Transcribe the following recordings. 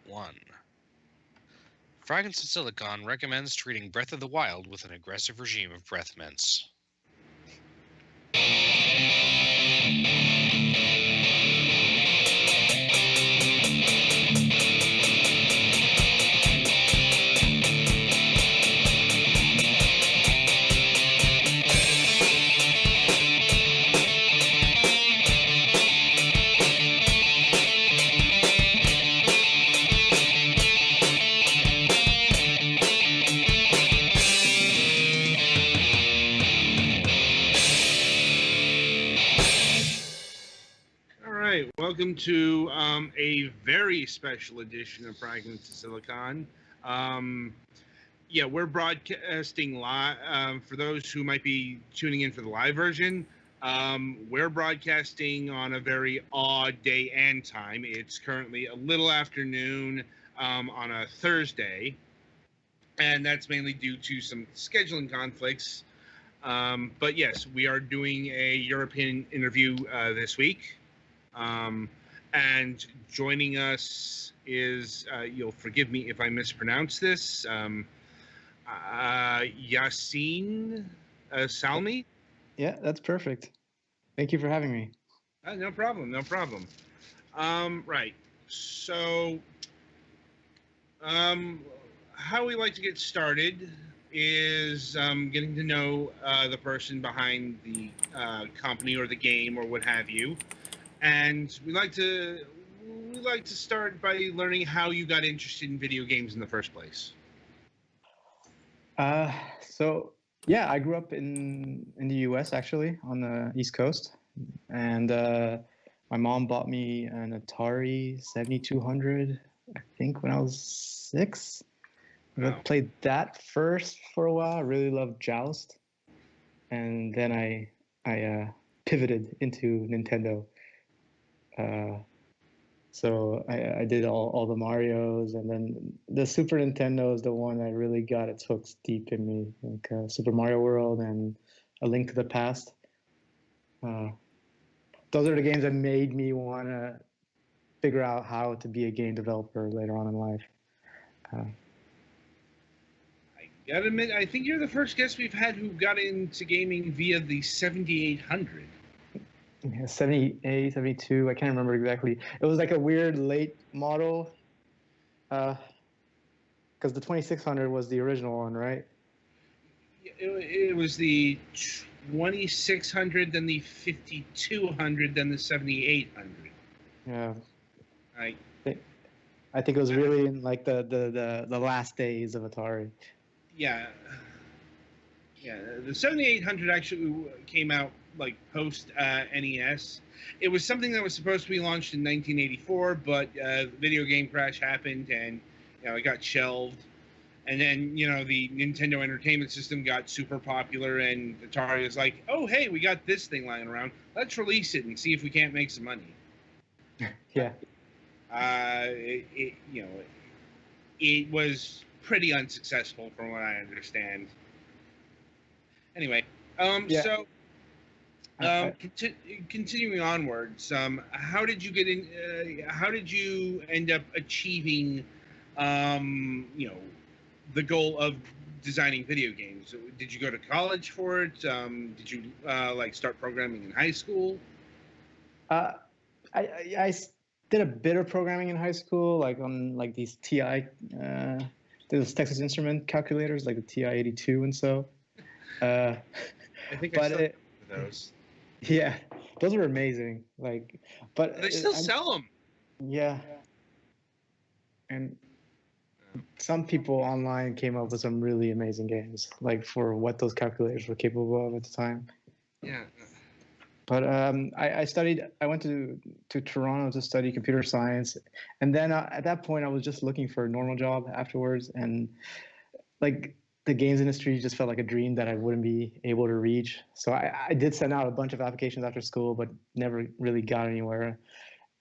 1. Fragments of Silicon recommends treating Breath of the Wild with an aggressive regime of breath mints. Welcome to a very special edition of Fragments of Silicon. We're broadcasting live. For those who might be tuning in for the live version, we're broadcasting on a very odd day and time. It's currently a little afternoon on a Thursday, and that's mainly due to some scheduling conflicts. But yes, we are doing a European interview this week. And joining us is, you'll forgive me if I mispronounce this, Yacine Salmi? Yeah, that's perfect. Thank you for having me. No problem. Right. So, how we like to get started is getting to know the person behind the company or the game or what have you. And we like to start by learning how you got interested in video games in the first place. I grew up in the U.S. actually on the East Coast, and my mom bought me an Atari 7200, I think, when I was 6. Wow. I played that first for a while. I really loved Joust, and then I pivoted into Nintendo. So I did all the Marios, and then the Super Nintendo is the one that really got its hooks deep in me, like Super Mario World and A Link to the Past. Those are the games that made me want to figure out how to be a game developer later on in life. I gotta admit, I think you're the first guest we've had who got into gaming via the 7800. Yeah, 78, 72, I can't remember exactly. It was like a weird late model, because the 2600 was the original one, right? It was the 2600, then the 5200, then the 7800. Yeah. I think it was really in like the last days of Atari. Yeah. The 7800 actually came out like post NES. It was something that was supposed to be launched in 1984, but the video game crash happened, and it got shelved. And then the Nintendo Entertainment System got super popular, and Atari was like, "Oh, hey, we got this thing lying around. Let's release it and see if we can't make some money." Yeah. It was pretty unsuccessful, from what I understand. Anyway, continuing onwards, how did you get in? How did you end up achieving, the goal of designing video games? Did you go to college for it? Did you start programming in high school? I did a bit of programming in high school, like on like these TI, those Texas Instrument calculators, like the TI-82 and so. I think I still have those. Yeah, those were amazing. But they still sell them. Yeah, and some people online came up with some really amazing games, like for what those calculators were capable of at the time. Yeah. But I studied. I went to Toronto to study computer science, and then at that point, I was just looking for a normal job afterwards, and the games industry just felt like a dream that I wouldn't be able to reach. So I did send out a bunch of applications after school, but never really got anywhere.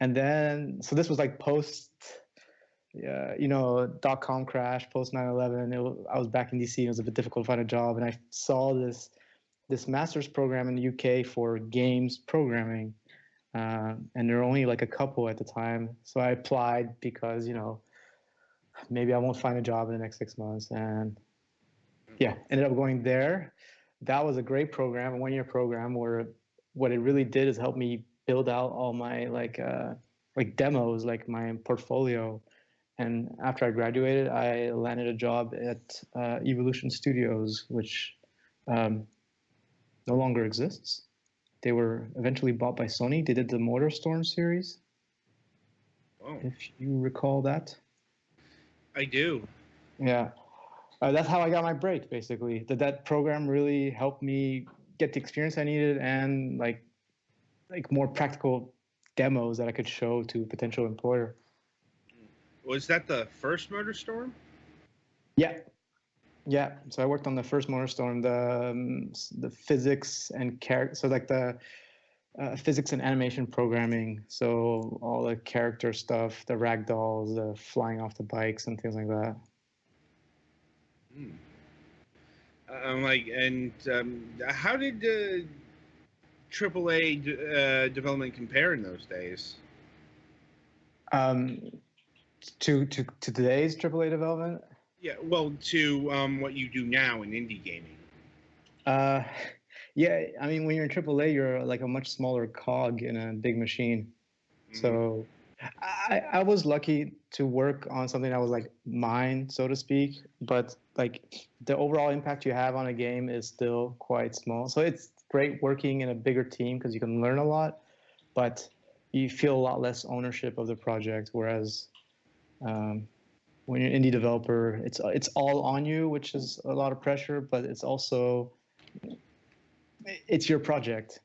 And then, so this was like post, .com crash, post 9/11. I was back in DC. It was a bit difficult to find a job, and I saw this master's program in the UK for games programming, and there were only like a couple at the time. So I applied because maybe I won't find a job in the next 6 months. And yeah, ended up going there. That was a great program, a 1 year program where what it really did is help me build out all my like demos, like my portfolio. And after I graduated, I landed a job at Evolution Studios, which no longer exists. They were eventually bought by Sony. They did the Motorstorm series, if you recall that. I do. Yeah. That's how I got my break, basically. That program really helped me get the experience I needed and like more practical demos that I could show to a potential employer. Was that the first Motorstorm? Yeah. Yeah. So I worked on the first Motorstorm, the physics and character. So like the physics and animation programming. So all the character stuff, the ragdolls, the flying off the bikes and things like that. I'm like, and how did AAA development compare in those days? To today's AAA development? Yeah, well, to what you do now in indie gaming. Yeah, I mean, when you're in AAA, you're like a much smaller cog in a big machine. So I was lucky to work on something that was like mine, so to speak. But like the overall impact you have on a game is still quite small. So it's great working in a bigger team because you can learn a lot, but you feel a lot less ownership of the project. Whereas when you're an indie developer, it's all on you, which is a lot of pressure. But it's also it's your project,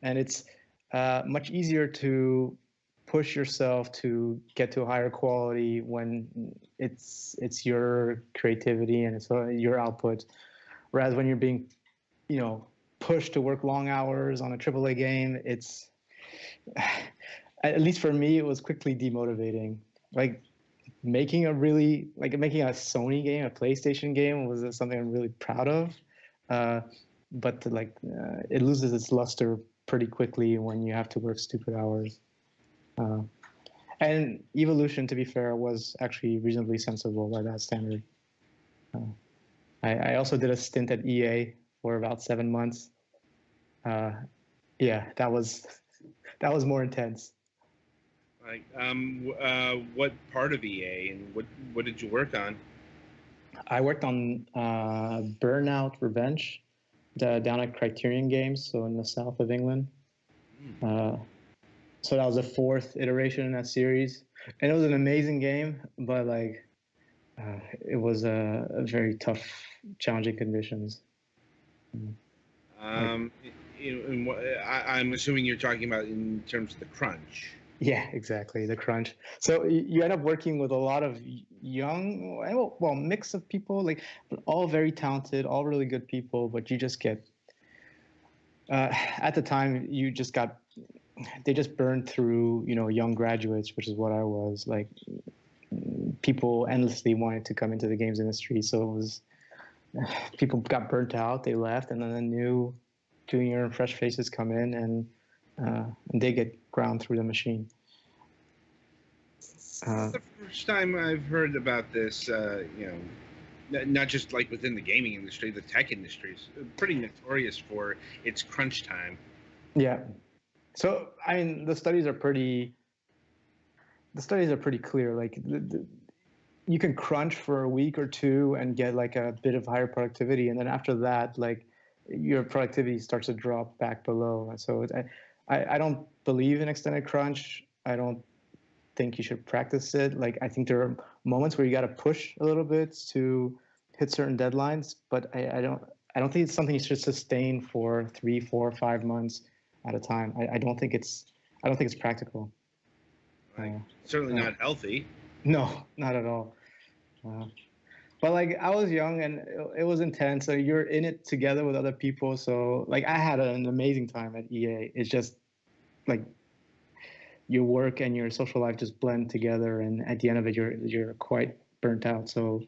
and it's much easier to push yourself to get to a higher quality when it's your creativity and it's your output. Whereas when you're being, pushed to work long hours on a AAA game, it's at least for me, it was quickly demotivating. Like making a Sony game, a PlayStation game, was something I'm really proud of. But it loses its luster pretty quickly when you have to work stupid hours. And Evolution, to be fair, was actually reasonably sensible by that standard. I also did a stint at EA for about 7 months. Yeah, that was more intense. Like, what part of EA and what did you work on? I worked on Burnout Revenge, down at Criterion Games, so in the south of England. So that was the 4th iteration in that series, and it was an amazing game, but it was a very tough, challenging conditions. I'm assuming you're talking about in terms of the crunch. Yeah, exactly, the crunch. So you end up working with a lot of young, mix of people, like all very talented, all really good people, but you just get. At the time, they just burned through, young graduates, which is what I was. Like, people endlessly wanted to come into the games industry, so it was people got burnt out, they left, and then the new junior and fresh faces come in, and they get ground through the machine. It's the first time I've heard about this. Not just like within the gaming industry, the tech industry is pretty notorious for its crunch time. Yeah. So I mean, the studies are pretty clear. Like you can crunch for a week or two and get like a bit of higher productivity, and then after that, like your productivity starts to drop back below. So I don't believe in extended crunch. I don't think you should practice it. Like I think there are moments where you got to push a little bit to hit certain deadlines, but I don't think it's something you should sustain for 3, 4, 5 months at a time. I don't think it's practical. Certainly not healthy. No, not at all. But like I was young and it was intense. So you're in it together with other people. So like I had an amazing time at EA. It's just like your work and your social life just blend together, and at the end of it, you're quite burnt out. So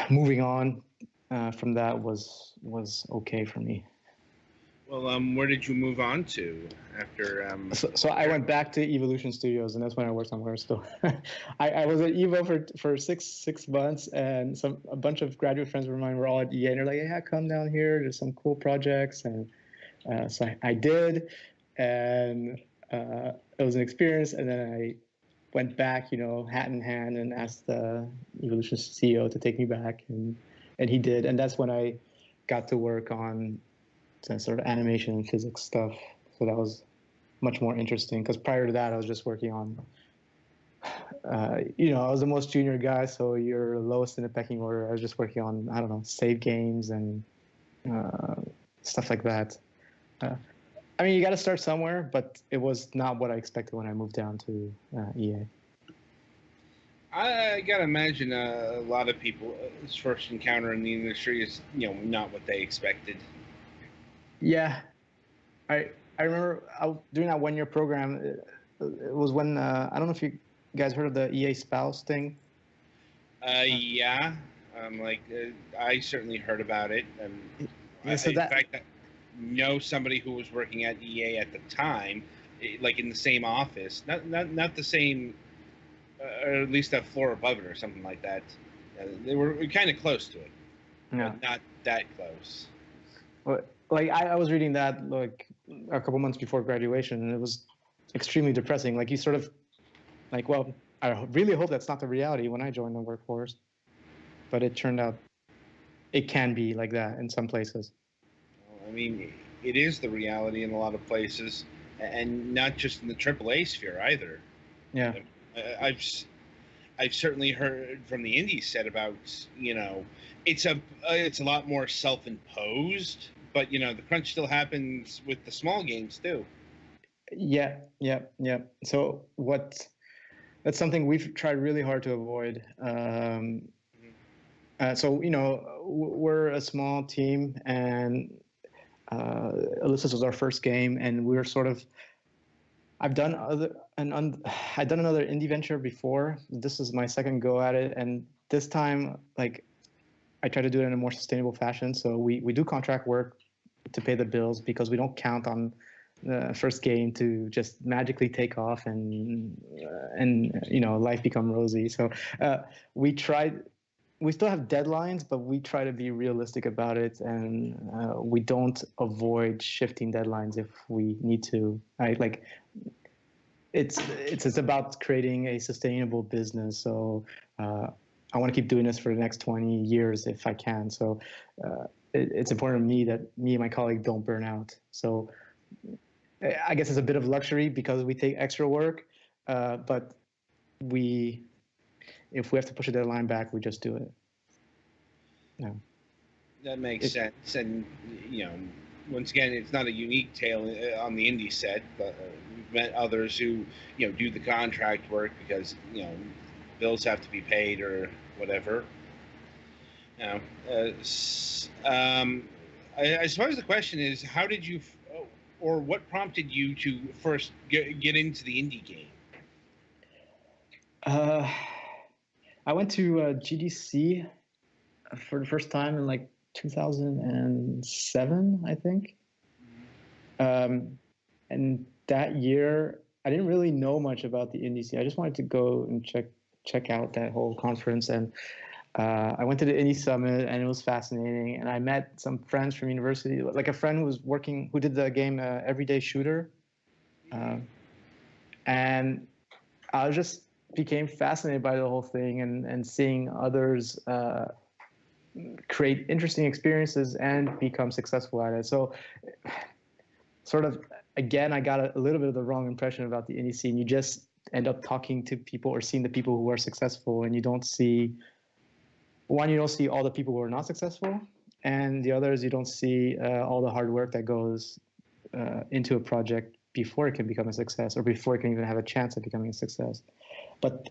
moving on from that was okay for me. Well, where did you move on to after? So I went back to Evolution Studios, and that's when I worked on Motorstorm. I was at Evo for six months, and a bunch of graduate friends of mine were all at EA, and they're like, "Yeah, come down here. There's some cool projects," and so I did, and it was an experience. And then I went back, hat in hand, and asked the Evolution CEO to take me back, and he did, and that's when I got to work on sort of animation and physics stuff. So that was much more interesting because prior to that, I was just working on, I was the most junior guy, so you're lowest in the pecking order. I was just working on, I don't know, save games and stuff like that. I mean, you got to start somewhere, but it was not what I expected when I moved down to EA. I gotta imagine a lot of people first encounter in the industry is not what they expected. Yeah, I remember doing that 1 year program. It was when I don't know if you guys heard of the EA spouse thing. Yeah, I certainly heard about it, and in fact, I know somebody who was working at EA at the time, like in the same office, not the same, or at least a floor above it or something like that. They were kind of close to it, but not that close. Well, like I was reading that like a couple months before graduation, and it was extremely depressing. Like you sort of like, well, I really hope that's not the reality when I joined the workforce, but it turned out it can be like that in some places. Well, I mean, it is the reality in a lot of places, and not just in the AAA sphere either. Yeah, I've certainly heard from the indie set about it's a lot more self-imposed, but the crunch still happens with the small games too. Yeah. So that's something we've tried really hard to avoid. So we're a small team, and Alyssa's was our first game, and we were sort of. I've done I'd done another indie venture before. This is my second go at it, and this time, like, I try to do it in a more sustainable fashion. So we do contract work to pay the bills because we don't count on the first game to just magically take off and life become rosy. So we tried. We still have deadlines, but we try to be realistic about it, and we don't avoid shifting deadlines if we need to. It's about creating a sustainable business. So I want to keep doing this for the next 20 years if I can. So it's important to me that me and my colleague don't burn out. So I guess it's a bit of luxury because we take extra work, but if we have to push a deadline back, we just do it. No. That makes sense, and once again, it's not a unique tale on the indie set, but we've met others who do the contract work because bills have to be paid or whatever. I suppose the question is, how did you, or what prompted you to first get into the indie game? I went to GDC for the first time in like 2007, I think. And that year, I didn't really know much about the indie scene. I just wanted to go and check out that whole conference. And I went to the Indie Summit, and it was fascinating. And I met some friends from university, like a friend who did the game Everyday Shooter. And I just became fascinated by the whole thing and seeing others create interesting experiences and become successful at it. So sort of, again, I got a little bit of the wrong impression about the indie scene. You just end up talking to people or seeing the people who are successful, and you don't see all the people who are not successful, and the others, you don't see all the hard work that goes into a project before it can become a success or before it can even have a chance of becoming a success. But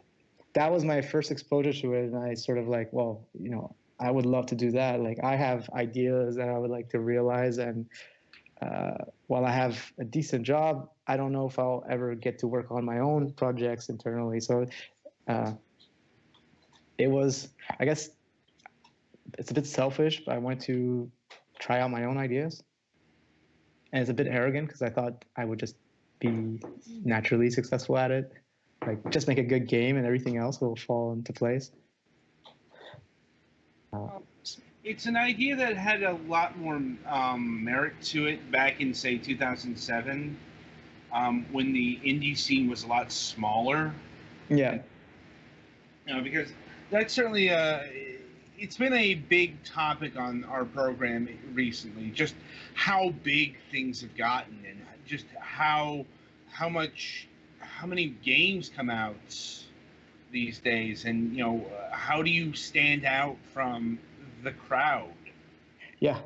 that was my first exposure to it, and I sort of like, well, I would love to do that. Like, I have ideas that I would like to realize, and while I have a decent job, I don't know if I'll ever get to work on my own projects internally. So it was, I guess, it's a bit selfish, but I wanted to try out my own ideas. and it's a bit arrogant because I thought I would just be naturally successful at it. Like, just make a good game and everything else will fall into place. It's an idea that had a lot more merit to it back in, say, 2007, when the indie scene was a lot smaller. Yeah. Because that's certainly it's been a big topic on our program recently. Just how big things have gotten, and just how many games come out these days, and how do you stand out from the crowd? Yeah,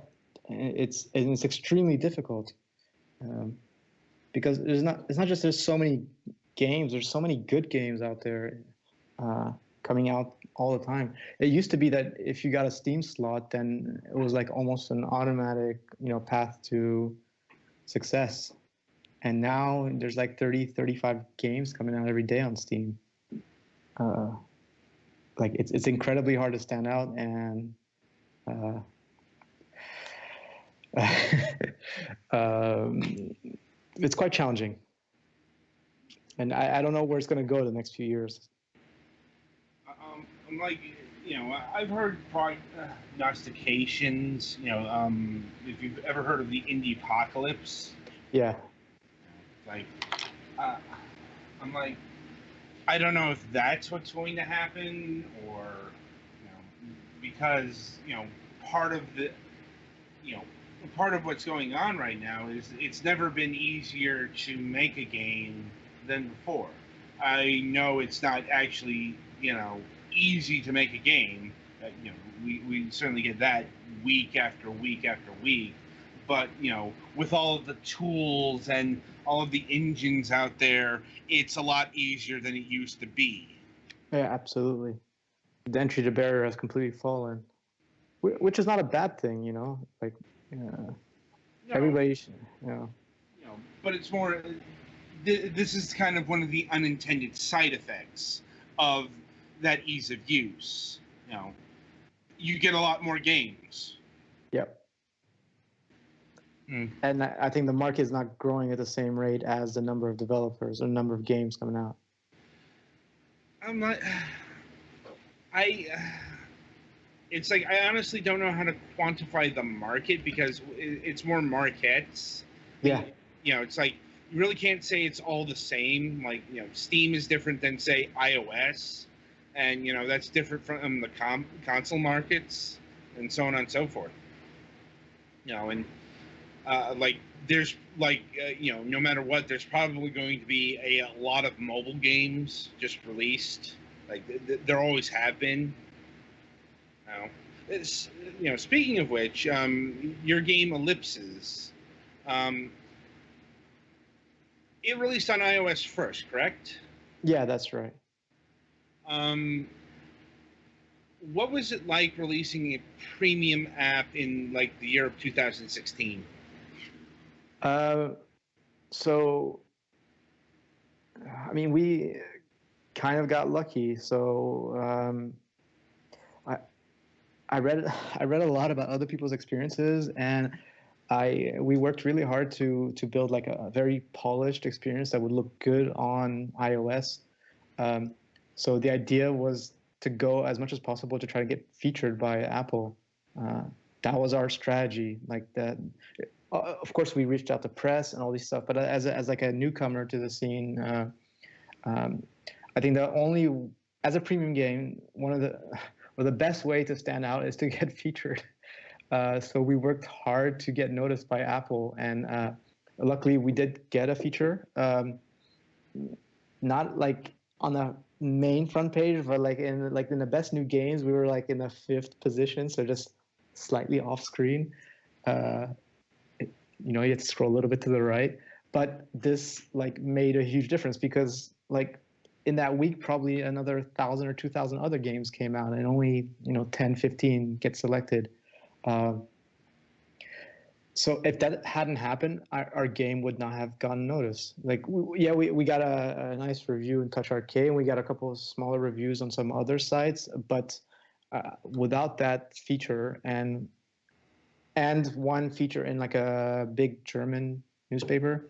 it's extremely difficult, because it's not just there's so many games. There's so many good games out there coming out all the time. It used to be that if you got a Steam slot, then it was like almost an automatic path to success. And now there's like 30, 35 games coming out every day on Steam. Like it's incredibly hard to stand out, and it's quite challenging. And I don't know where it's going to go the next few years. I'm like, I've heard prognostications. If you've ever heard of the indie apocalypse. Yeah. Like, I'm like, I don't know if that's what's going to happen, or because part of the part of what's going on right now is it's never been easier to make a game than before. I know it's not actually easy to make a game. We certainly get that week after week after week, but with all of the tools and all of the engines out there, it's a lot easier than it used to be. Yeah, absolutely. The entry to barrier has completely fallen, which is not a bad thing, like everybody should, but it's more, this is kind of one of the unintended side effects of that ease of use. You get a lot more games. Yep. And I think the market is not growing at the same rate as the number of developers or number of games coming out. I'm not. It's like I honestly don't know how to quantify the market, because it's more markets. Yeah. It's like you really can't say it's all the same. Like Steam is different than, say, iOS, and that's different from the console markets, and so on and so forth. And like there's like no matter what, there's probably going to be a lot of mobile games just released. Like there always have been. It's, speaking of which, your game Ellipses, it released on iOS first, correct? Yeah, that's right. What was it like releasing a premium app in like the year of 2016? So, I mean, we kind of got lucky. So, I read a lot about other people's experiences, and we worked really hard to build like a very polished experience that would look good on iOS. So the idea was to go as much as possible to try to get featured by Apple. That was our strategy. Like that. Of course, we reached out to press and all these stuff, but as like a newcomer to the scene, I think as a premium game, one of the best way to stand out is to get featured. So we worked hard to get noticed by Apple, and luckily we did get a feature. Not like on the main front page, but like in the best new games, we were like in the 5th position, so just slightly off screen. You have to scroll a little bit to the right, but this like made a huge difference, because like in that week, probably another 1,000 or 2,000 other games came out, and only 10, 15 get selected. So if that hadn't happened, our game would not have gotten noticed. Like we got a nice review in Touch Arcade, and we got a couple of smaller reviews on some other sites, but without that feature, and and one feature in like a big German newspaper.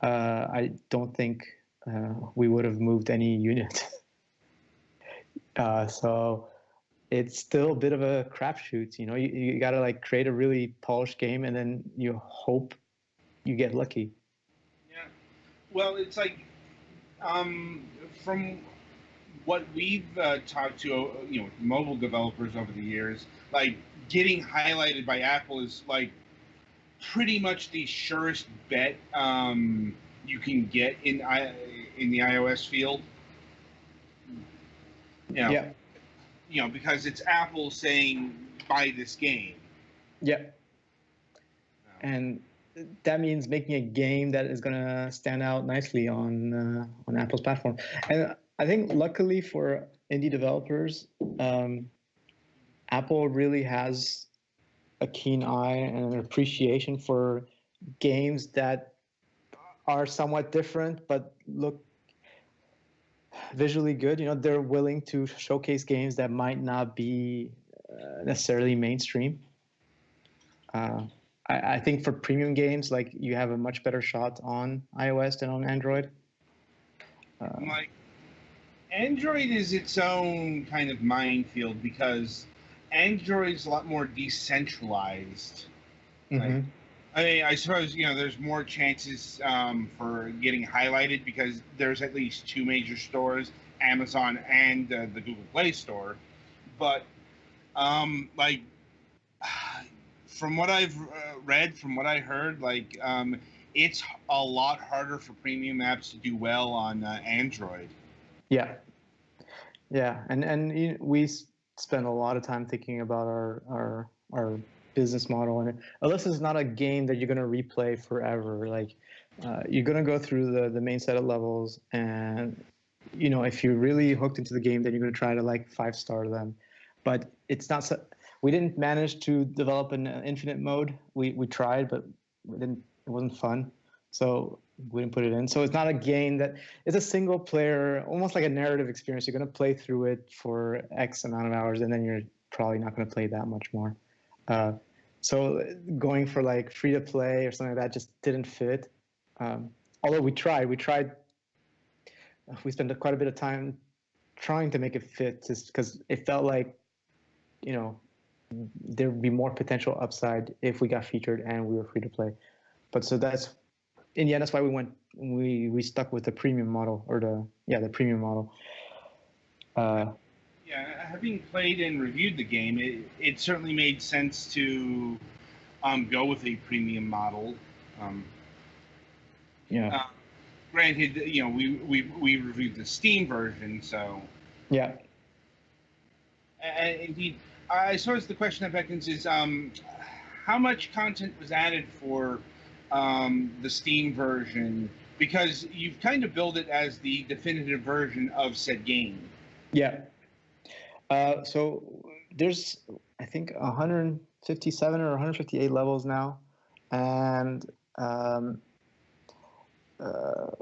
I don't think we would have moved any unit. So it's still a bit of a crapshoot. You know, you got to like create a really polished game, and then you hope you get lucky. Yeah. Well, it's like from what we've talked to, mobile developers over the years, like getting highlighted by Apple is like pretty much the surest bet you can get in the iOS field. Yeah. Because it's Apple saying buy this game. Yeah. And that means making a game that is going to stand out nicely on Apple's platform. And I think luckily for indie developers, Apple really has a keen eye and an appreciation for games that are somewhat different but look visually good. You know, they're willing to showcase games that might not be necessarily mainstream. I think for premium games, like you have a much better shot on iOS than on Android. Like Android is its own kind of minefield because Android's a lot more decentralized. Mm-hmm. I mean, I suppose there's more chances for getting highlighted because there's at least two major stores, Amazon and the Google Play Store. But like from what I've read, from what I heard, like it's a lot harder for premium apps to do well on Android. Yeah, and we spend a lot of time thinking about our business model, and unless it's not a game that you're going to replay forever, like you're going to go through the main set of levels, and if you're really hooked into the game, then you're going to try to like 5-star them. But it's not so, we didn't manage to develop an infinite mode. We tried, but it wasn't fun, so we didn't put it in. So it's not a game that it's a single player, almost like a narrative experience. You're going to play through it for X amount of hours, and then you're probably not going to play that much more. So going for like free to play or something like that just didn't fit. Although we tried. We spent quite a bit of time trying to make it fit, just because it felt like there would be more potential upside if we got featured and we were free to play. But so that's in the end, that's why we stuck with the premium model, or the premium model. Having played and reviewed the game, it certainly made sense to go with a premium model. Granted, we reviewed the Steam version, so yeah. Indeed, I suppose the question that beckons is how much content was added for the Steam version, because you've kind of billed it as the definitive version of said game. Yeah. So there's, I think, 157 or 158 levels now, and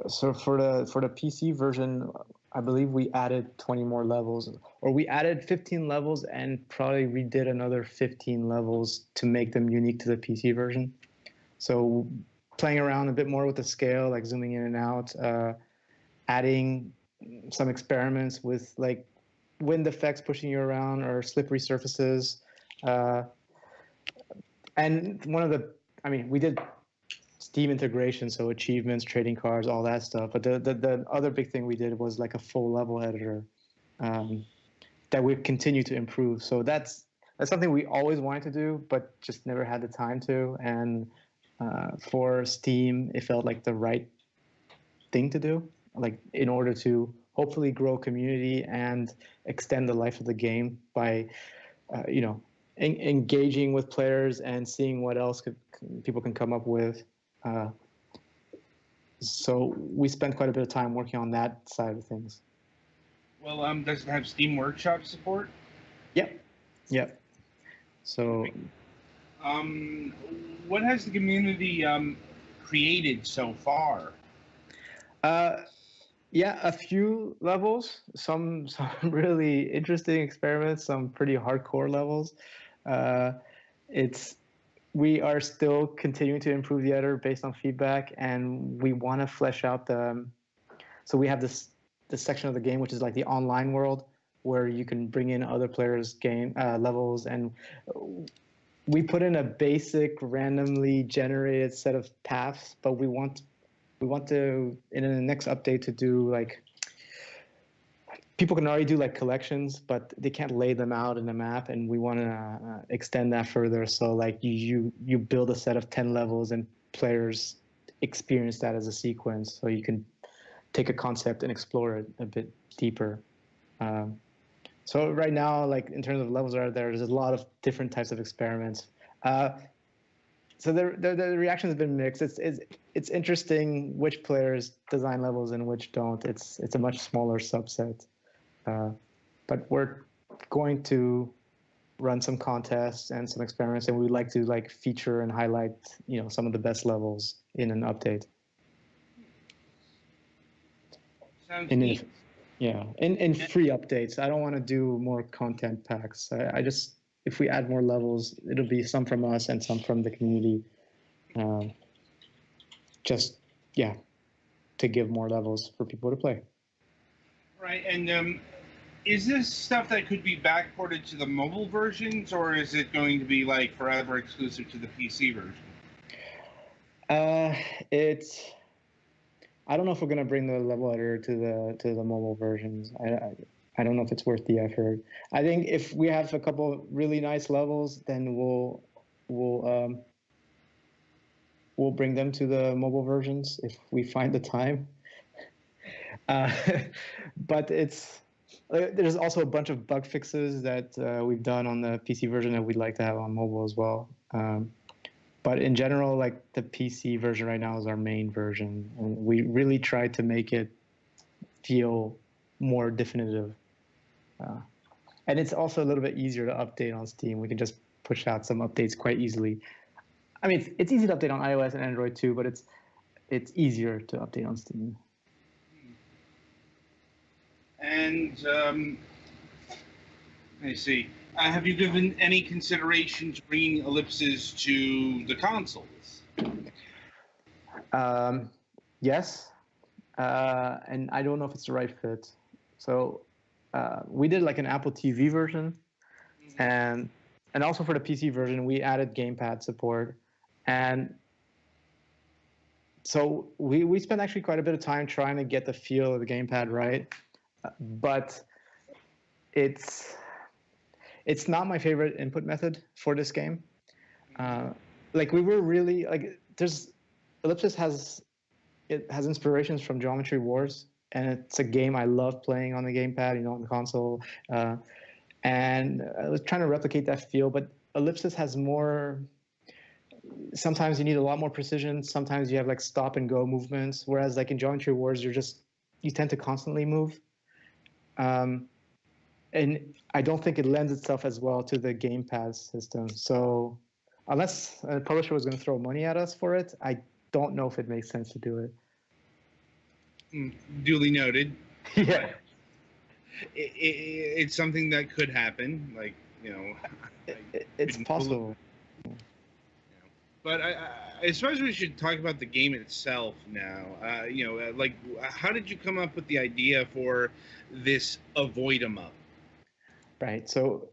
so for the PC version, I believe we added 20 more levels, or we added 15 levels and probably redid another 15 levels to make them unique to the PC version. So playing around a bit more with the scale, like zooming in and out, adding some experiments with like wind effects pushing you around or slippery surfaces. And we did Steam integration, so achievements, trading cards, all that stuff. But the other big thing we did was like a full level editor that we've continued to improve. So that's something we always wanted to do, but just never had the time to. And for Steam, it felt like the right thing to do, like in order to hopefully grow community and extend the life of the game by, engaging with players and seeing what else people can come up with. So we spent quite a bit of time working on that side of things. Well, does it have Steam Workshop support? Yep. So, what has the community created so far? A few levels, some really interesting experiments, some pretty hardcore levels. It's we are still continuing to improve the editor based on feedback, and we want to flesh out the. So we have this section of the game which is like the online world where you can bring in other players' game levels, and we put in a basic randomly generated set of paths, but we want to in the next update to do like people can already do like collections, but they can't lay them out in a map, and we want to extend that further. So like you build a set of 10 levels, and players experience that as a sequence. So you can take a concept and explore it a bit deeper. So right now, like in terms of levels, there's a lot of different types of experiments. So the reaction has been mixed. It's interesting which players design levels and which don't. It's a much smaller subset. But we're going to run some contests and some experiments, and we'd like to like feature and highlight, some of the best levels in an update. Sounds neat. In free updates. I don't want to do more content packs. I just, if we add more levels, it'll be some from us and some from the community. To give more levels for people to play. Right, and is this stuff that could be backported to the mobile versions, or is it going to be like forever exclusive to the PC version? I don't know if we're gonna bring the level editor to the mobile versions. I don't know if it's worth the effort. I think if we have a couple really nice levels, then we'll bring them to the mobile versions if we find the time. But there's also a bunch of bug fixes that we've done on the PC version that we'd like to have on mobile as well. But in general, like the PC version right now is our main version, and we really try to make it feel more definitive. And it's also a little bit easier to update on Steam. We can just push out some updates quite easily. I mean, it's easy to update on iOS and Android too, but it's easier to update on Steam. And let me see. Have you given any consideration to bringing Ellipses to the consoles? Yes, and I don't know if it's the right fit. So we did like an Apple TV version, and also for the PC version, we added gamepad support. And so we spent actually quite a bit of time trying to get the feel of the gamepad right, but it's not my favorite input method for this game. Like we were really like Ellipsis has inspirations from Geometry Wars, and it's a game I love playing on the gamepad, on the console. And I was trying to replicate that feel, but Ellipsis has more. Sometimes you need a lot more precision. Sometimes you have like stop and go movements, whereas like in Geometry Wars, you tend to constantly move. And I don't think it lends itself as well to the gamepad system. So unless a publisher was going to throw money at us for it, I don't know if it makes sense to do it. Duly noted. Yeah. It's something that could happen. Like, it's possible. But I suppose we should talk about the game itself now. Like, how did you come up with the idea for this avoid 'em up? Right. So,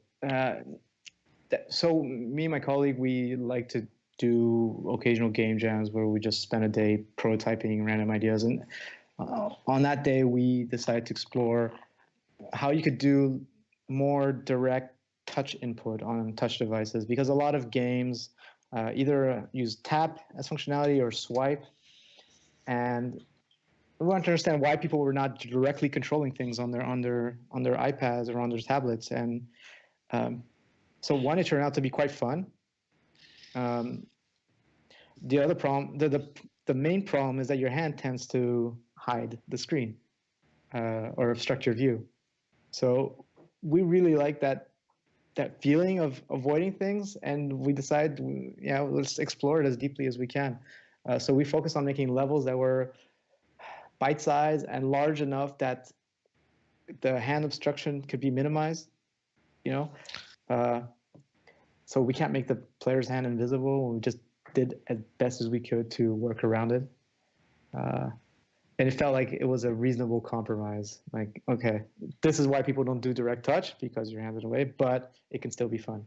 so me and my colleague, we like to do occasional game jams where we just spend a day prototyping random ideas. And on that day, we decided to explore how you could do more direct touch input on touch devices, because a lot of games either use tap as functionality or swipe, and we want to understand why people were not directly controlling things on their iPads or on their tablets. And so one, it turned out to be quite fun. The other problem, the main problem, is that your hand tends to hide the screen or obstruct your view. So we really like that feeling of avoiding things, and we decided, let's explore it as deeply as we can. So we focused on making levels that were bite-sized and large enough that the hand obstruction could be minimized. so we can't make the player's hand invisible. We just did as best as we could to work around it. And it felt like it was a reasonable compromise. Like, okay, this is why people don't do direct touch, because your hands are away, but it can still be fun.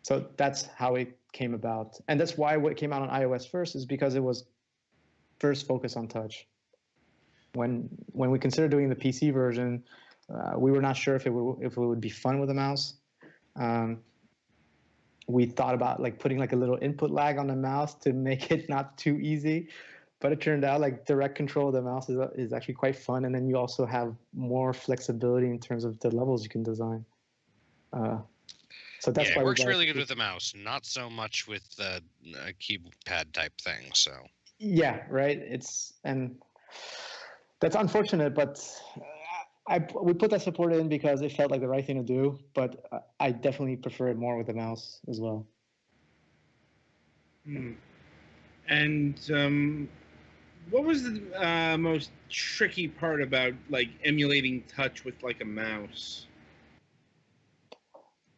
So that's how it came about. And that's why what came out on iOS first is because it was first focused on touch. When we considered doing the PC version, we were not sure if it would be fun with a mouse. We thought about like putting like a little input lag on the mouse to make it not too easy, but it turned out like direct control of the mouse is actually quite fun, and then you also have more flexibility in terms of the levels you can design. So that's why it works really good with the mouse, not so much with a keypad type thing. So yeah, right. And that's unfortunate, but we put that support in because it felt like the right thing to do. But I definitely prefer it more with the mouse as well. And what was the most tricky part about like emulating touch with like a mouse?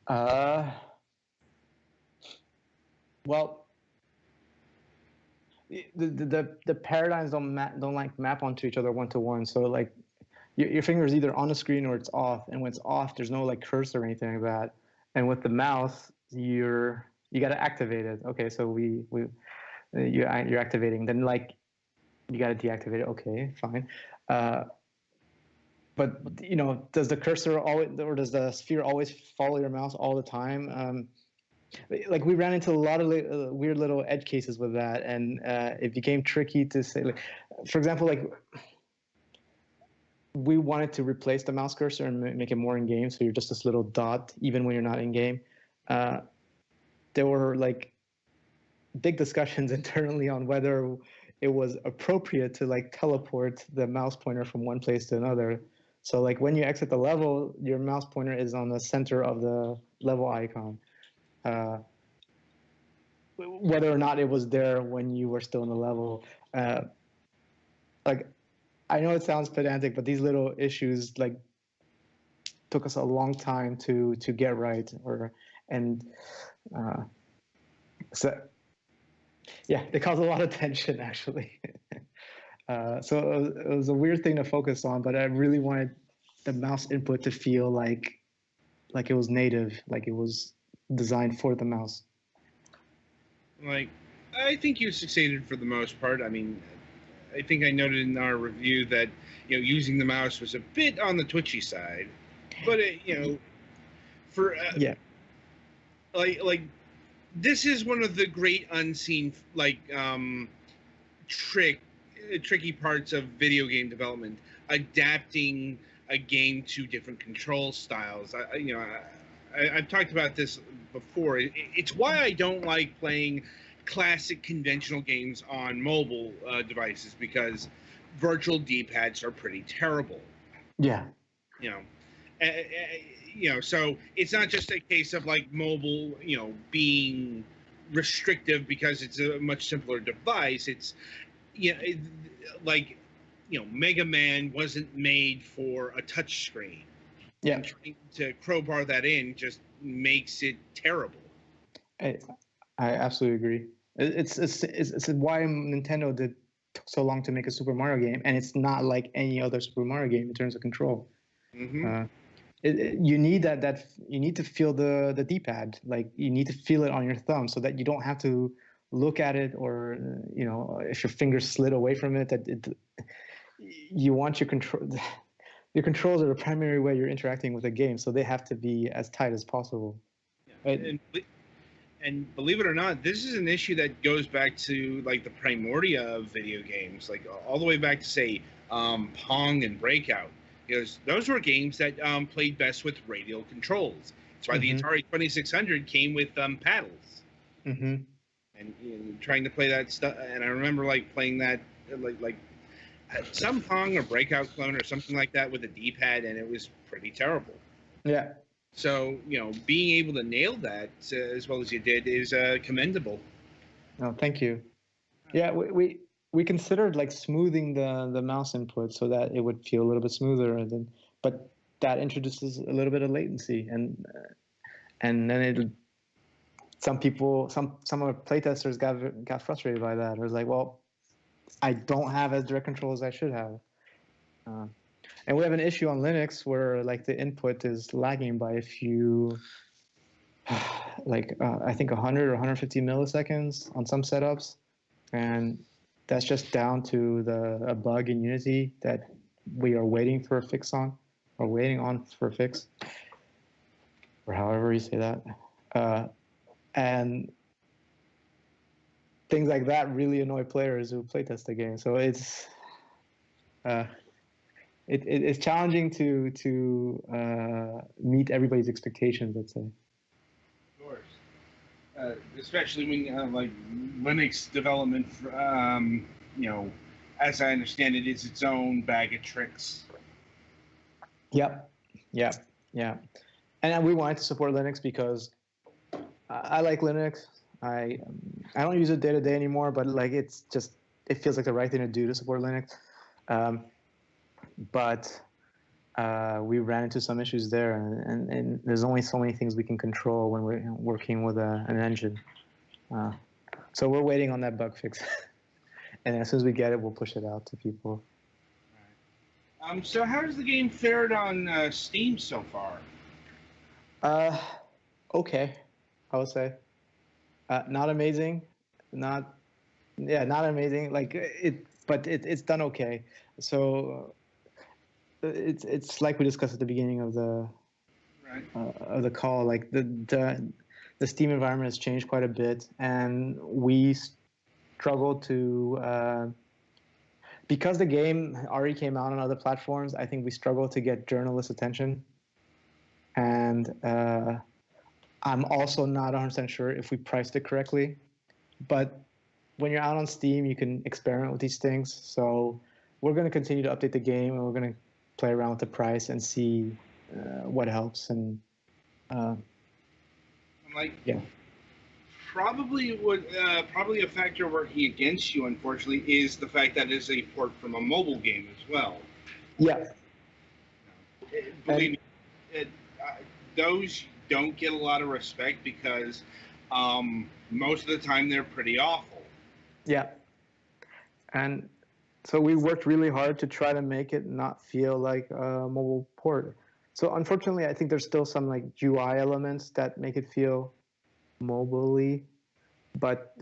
Well, the paradigms don't like map onto each other one-to-one. So like your finger is either on the screen or it's off, and when it's off, there's no like cursor or anything like that. And with the mouse, you got to activate it. Okay, so you're activating. Then like you got to deactivate it. Okay, fine. But you know, does the cursor always, or does the sphere always follow your mouse all the time? Like we ran into a lot of weird little edge cases with that, and it became tricky to say. Like, for example, like we wanted to replace the mouse cursor and make it more in game, so you're just this little dot even when you're not in game. There were like big discussions internally on whether it was appropriate to like teleport the mouse pointer from one place to another. So like when you exit the level, your mouse pointer is on the center of the level icon. Whether or not it was there when you were still in the level. Like, I know it sounds pedantic, but these little issues like took us a long time to get right, so yeah, they caused a lot of tension actually. So it was a weird thing to focus on, but I really wanted the mouse input to feel like it was native, like it was designed for the mouse. Like, I think you succeeded for the most part. I mean, I think I noted in our review that, you know, using the mouse was a bit on the twitchy side, but it, you know, for yeah, like this is one of the great unseen like tricky parts of video game development, adapting a game to different control styles. I've talked about this before. It's why I don't like playing classic conventional games on mobile devices, because virtual D-pads are pretty terrible. Yeah. So it's not just a case of like mobile, being restrictive because it's a much simpler device. It's, Mega Man wasn't made for a touch screen. Yeah. And trying to crowbar that in just makes it terrible. I absolutely agree. It's why Nintendo took so long to make a Super Mario game, and it's not like any other Super Mario game in terms of control. Mm-hmm. You need that you need to feel the D-pad, like you need to feel it on your thumb, so that you don't have to look at it, or if your fingers slid away from it, you want your control. Your controls are the primary way you're interacting with a game, so they have to be as tight as possible. Yeah. And believe it or not, this is an issue that goes back to like the primordia of video games, like all the way back to say Pong and Breakout, because those were games that played best with radial controls. That's why the Atari 2600 came with paddles. Mm-hmm. And trying to play that stuff, and I remember like playing that like some Pong or Breakout clone or something like that with a D-pad, and it was pretty terrible. Yeah. So, being able to nail that as well as you did is commendable. Oh, thank you. Yeah, we considered like smoothing the mouse input so that it would feel a little bit smoother, but that introduces a little bit of latency, and and then some of our playtesters got frustrated by that. It was like, well, I don't have as direct control as I should have. And we have an issue on Linux where like the input is lagging by a few, I think 100 or 150 milliseconds on some setups, and that's just down to a bug in Unity that we are waiting for a fix on, or waiting on for a fix, or however you say that. And things like that really annoy players who playtest the game. So it's challenging to meet everybody's expectations, let's say. Of course, especially when like Linux development, as I understand it, is its own bag of tricks. Yep. And we wanted to support Linux because I like Linux. I don't use it day to day anymore, but like it feels like the right thing to do to support Linux. But we ran into some issues there, and there's only so many things we can control when we're working with an engine. So we're waiting on that bug fix, and as soon as we get it, we'll push it out to people. So how has the game fared on Steam so far? Okay, I would say. Not amazing, not amazing. Like but it's done okay. So it's like we discussed at the beginning of the call. Like the Steam environment has changed quite a bit, and we struggle to because the game already came out on other platforms. I think we struggle to get journalist attention, and I'm also not 100% sure if we priced it correctly. But when you're out on Steam, you can experiment with these things. So we're going to continue to update the game, and we're going to play around with the price and see what helps. And probably a factor working against you, unfortunately, is the fact that it is a port from a mobile game as well. Yeah. Believe me, those don't get a lot of respect because most of the time they're pretty awful. Yeah. And so we worked really hard to try to make it not feel like a mobile port. So unfortunately, I think there's still some like UI elements that make it feel mobile-y, but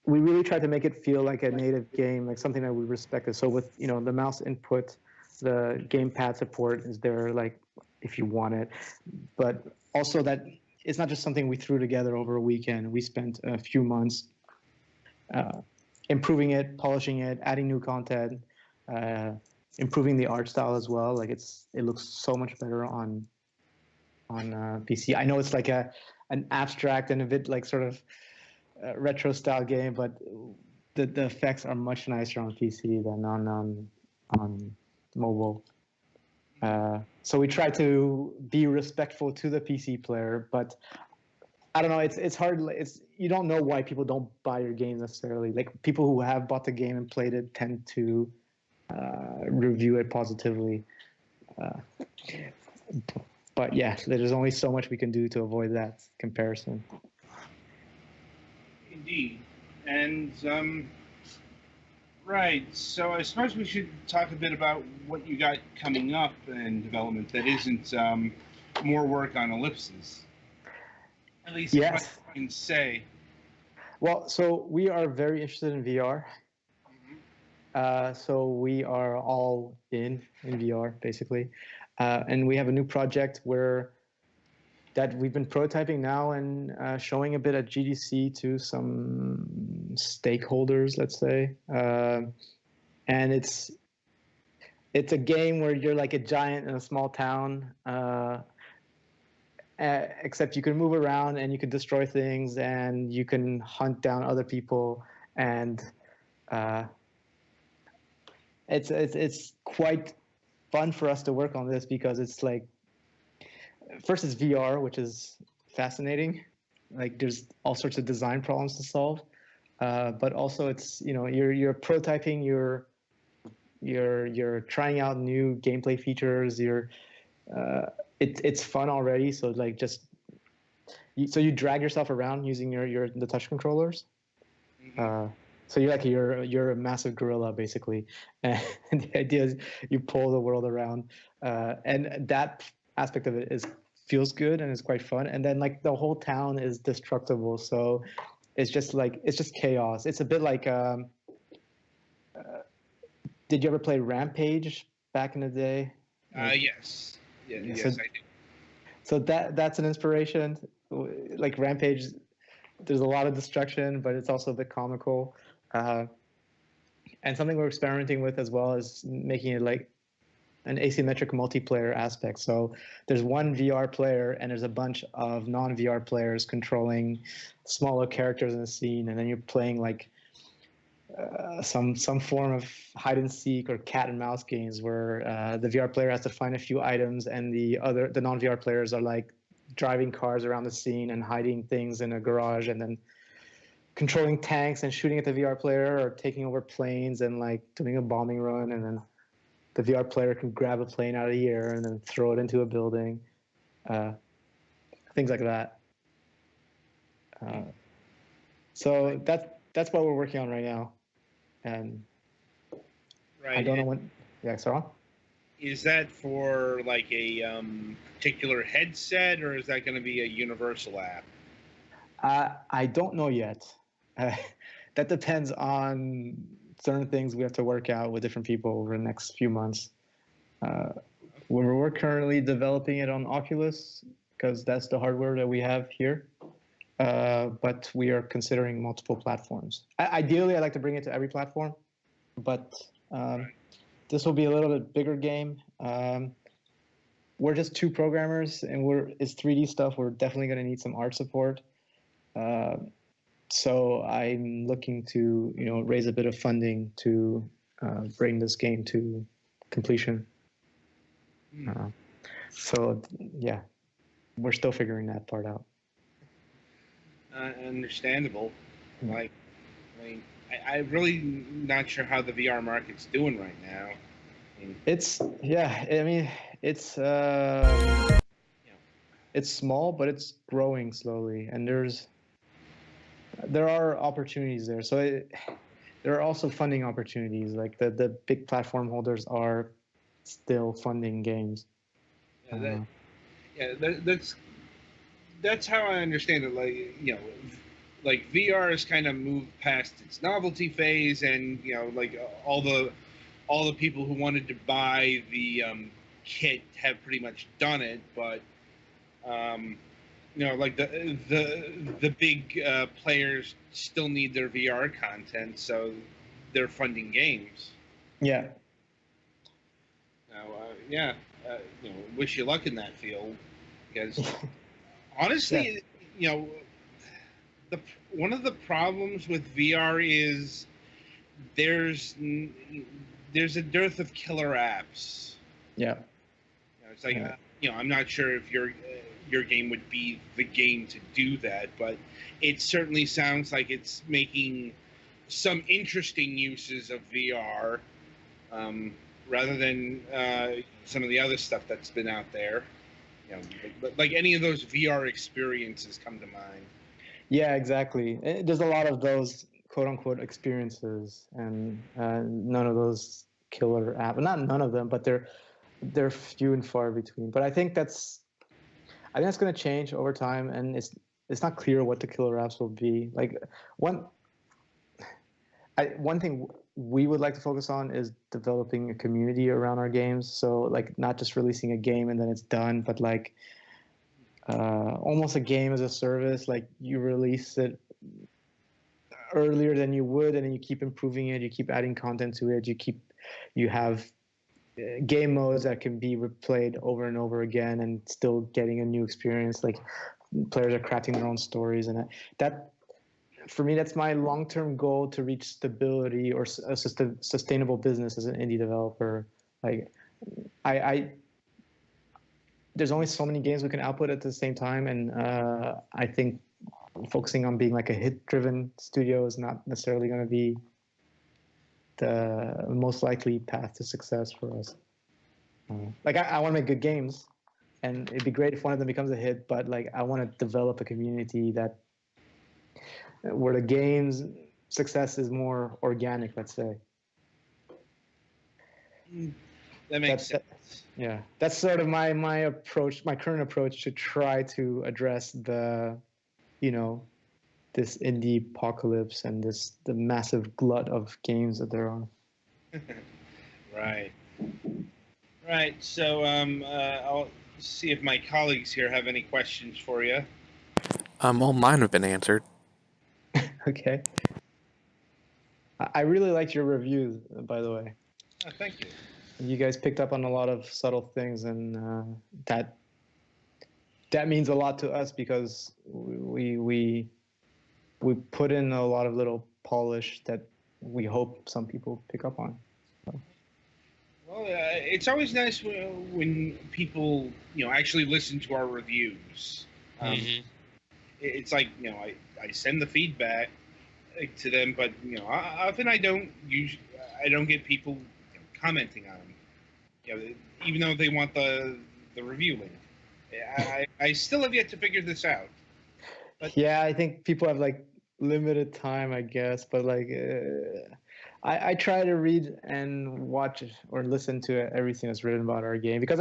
we really tried to make it feel like a native game, like something that we respected. So with the mouse input, the gamepad support is there, like if you want it, but also that it's not just something we threw together over a weekend. We spent a few months improving it, polishing it, adding new content, improving the art style as well. Like it looks so much better on PC. I know it's like an abstract and a bit like sort of retro style game, but the effects are much nicer on PC than on mobile. So we try to be respectful to the PC player, but I don't know. It's hard. You don't know why people don't buy your games necessarily. Like people who have bought the game and played it tend to review it positively. But yeah, there's only so much we can do to avoid that comparison. Indeed, and right. So I suppose we should talk a bit about what you got coming up in development that isn't more work on ellipses. At least yes. I can say. Well, so we are very interested in VR. So we are all in VR basically, and we have a new project that we've been prototyping now and showing a bit at GDC to some stakeholders, let's say. And it's a game where you're like a giant in a small town, except you can move around and you can destroy things and you can hunt down other people, and it's quite fun for us to work on this because it's like, first it's VR, which is fascinating. Like there's all sorts of design problems to solve, but also it's you're prototyping, you're trying out new gameplay features. It's fun already. So like just So you drag yourself around using the touch controllers. Mhm. So you're a massive gorilla basically, and the idea is you pull the world around, and that aspect of it is feels good and is quite fun. And then like the whole town is destructible, so it's just chaos. It's a bit like did you ever play Rampage back in the day? Like Yes. Yeah, yeah, yes, I do. so that's an inspiration. Like Rampage, there's a lot of destruction, but it's also a bit comical. Uh, and something we're experimenting with as well is making it like an asymmetric multiplayer aspect. So there's one VR player and there's a bunch of non-VR players controlling smaller characters in the scene, and then you're playing like some form of hide and seek or cat and mouse games where the VR player has to find a few items, and the non-VR players are like driving cars around the scene and hiding things in a garage, and then controlling tanks and shooting at the VR player, or taking over planes and like doing a bombing run, and then the VR player can grab a plane out of the air and then throw it into a building, uh, things like that. Uh, so that's what we're working on right now, and I Right. don't know when. Yeah, sorry. Is that for like a particular headset, or is that going to be a universal app? I don't know yet. Uh, that depends on certain things we have to work out with different people over the next few months. Uh, we're currently developing it on Oculus because that's the hardware that we have here. But we are considering multiple platforms. Ideally, I'd like to bring it to every platform, but Right. this will be a little bit bigger game. We're just two programmers, and it's 3D stuff. We're definitely going to need some art support. Uh, so I'm looking to raise a bit of funding to bring this game to completion. Hmm. So yeah, we're still figuring that part out. Understandable. Yeah. Like, I mean, I really not sure how the VR market's doing right now. I mean, It's yeah. I mean, it's you know, it's small, but it's growing slowly, and there are opportunities there. So there are also funding opportunities. Like the big platform holders are still funding games. yeah, that's how I understand it. Like, like VR has kind of moved past its novelty phase, and like all the people who wanted to buy the kit have pretty much done it. But um, like the big players still need their VR content, so they're funding games. Yeah. Now, yeah, wish you luck in that field, because Yeah. honestly, you know, the one of the problems with VR is there's there's a dearth of killer apps. Yeah. It's like Yeah. I'm not sure if your game would be the game to do that, but it certainly sounds like it's making some interesting uses of VR, um, rather than some of the other stuff that's been out there. Like any of those VR experiences come to mind. Yeah, exactly. There's a lot of those quote unquote experiences, and none of those killer app. Not none of them, but they're few and far between. But I think that's going to change over time, and it's not clear what the killer apps will be. Like one one thing we would like to focus on is developing a community around our games. So like not just releasing a game and then it's done, but like almost a game as a service. Like you release it earlier than you would, and then you keep improving it. You keep adding content to it. You have game modes that can be replayed over and over again, and still getting a new experience. Like players are crafting their own stories, and that for me, that's my long-term goal to reach stability or a sustainable business as an indie developer. Like I there's only so many games we can output at the same time, and I think focusing on being like a hit-driven studio is not necessarily going to be the most likely path to success for us. Like I want to make good games, and it'd be great if one of them becomes a hit. But like, I want to develop a community that where the game's success is more organic. Let's say. That makes sense. Yeah, that's sort of my approach, my current approach to try to address the, this indie apocalypse and the massive glut of games that there are. Right. Right. So I'll see if my colleagues here have any questions for you. All mine have been answered. Okay. I really liked your reviews, by the way. Oh, thank you. You guys picked up on a lot of subtle things, and that means a lot to us because we put in a lot of little polish that we hope some people pick up on. So. Well, it's always nice when people actually listen to our reviews. It's like I send the feedback to them, but often I don't get people commenting on them. Even though they want the review link. I still have yet to figure this out. But yeah, I think people have like limited time, I guess. But like, I try to read and watch or listen to everything that's written about our game because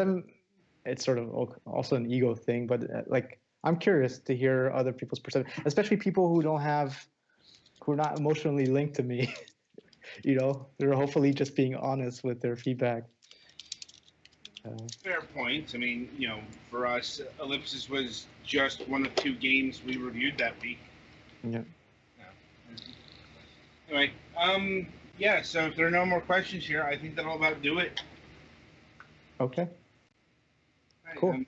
it's sort of also an ego thing. But like, I'm curious to hear other people's perspective, especially people who are not emotionally linked to me. They're hopefully just being honest with their feedback. Fair point. I mean, for us, Ellipsis was just one of 2 games we reviewed that week. Yeah. Anyway, yeah. So if there are no more questions here, I think that'll about do it. Okay. Right, cool.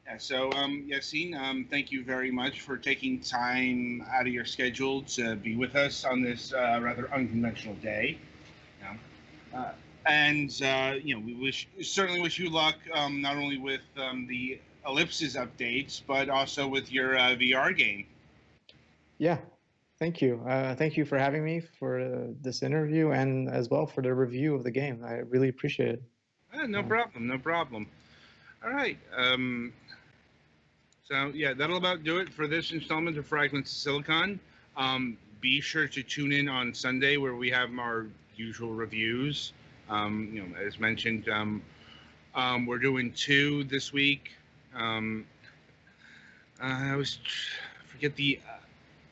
Yeah. So, Yacine, thank you very much for taking time out of your schedule to be with us on this rather unconventional day. And we certainly wish you luck, not only with the Ellipsis updates, but also with your VR game. Yeah, thank you. Thank you for having me for this interview and as well for the review of the game. I really appreciate it. No problem. No problem. All right. So yeah, that'll about do it for this installment of Fragments of Silicon. Be sure to tune in on Sunday where we have our usual reviews. As mentioned, we're doing 2 this week. I always forget the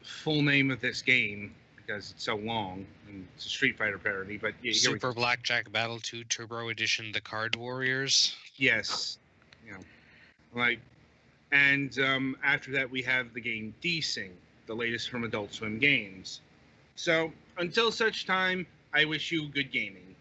full name of this game because it's so long and it's a Street Fighter parody. But yeah, Super Blackjack Battle 2 Turbo Edition: The Card Warriors. Yes, and after that we have the game Desing, the latest from Adult Swim Games. So until such time, I wish you good gaming.